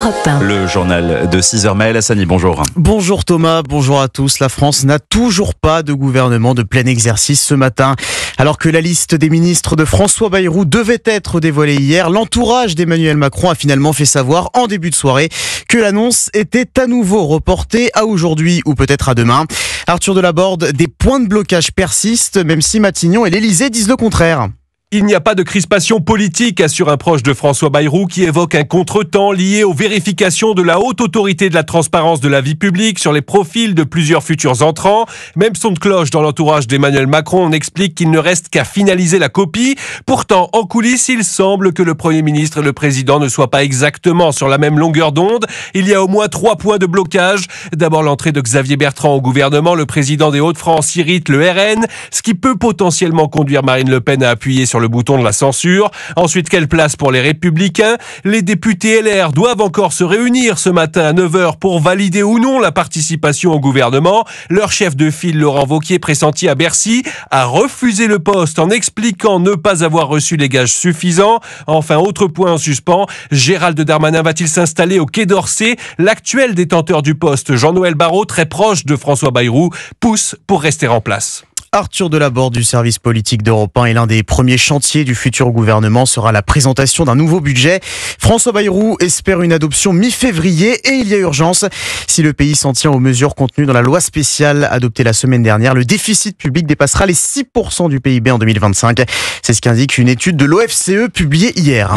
Europe 1. Le journal de 6h, Maël Hassani, bonjour. Bonjour Thomas, bonjour à tous. La France n'a toujours pas de gouvernement de plein exercice ce matin. Alors que la liste des ministres de François Bayrou devait être dévoilée hier, l'entourage d'Emmanuel Macron a finalement fait savoir en début de soirée que l'annonce était à nouveau reportée à aujourd'hui ou peut-être à demain. Arthur Delaborde, des points de blocage persistent, même si Matignon et l'Élysée disent le contraire. Il n'y a pas de crispation politique, assure un proche de François Bayrou qui évoque un contretemps lié aux vérifications de la haute autorité de la transparence de la vie publique sur les profils de plusieurs futurs entrants. Même son de cloche dans l'entourage d'Emmanuel Macron, on explique qu'il ne reste qu'à finaliser la copie. Pourtant, en coulisses, il semble que le Premier ministre et le Président ne soient pas exactement sur la même longueur d'onde. Il y a au moins 3 points de blocage. D'abord, l'entrée de Xavier Bertrand au gouvernement. Le président des Hauts-de-France irrite le RN, ce qui peut potentiellement conduire Marine Le Pen à appuyer sur le bouton de la censure. Ensuite, quelle place pour les Républicains? Les députés LR doivent encore se réunir ce matin à 9h pour valider ou non la participation au gouvernement. Leur chef de file, Laurent Wauquiez, pressenti à Bercy, a refusé le poste en expliquant ne pas avoir reçu les gages suffisants. Enfin, autre point en suspens, Gérald Darmanin va-t-il s'installer au Quai d'Orsay? L'actuel détenteur du poste, Jean-Noël Barrot, très proche de François Bayrou, pousse pour rester en place. Arthur Delaborde du service politique d'Europe 1 et l'un des premiers chantiers du futur gouvernement sera la présentation d'un nouveau budget. François Bayrou espère une adoption mi-février et il y a urgence. Si le pays s'en tient aux mesures contenues dans la loi spéciale adoptée la semaine dernière, le déficit public dépassera les 6% du PIB en 2025. C'est ce qu'indique une étude de l'OFCE publiée hier.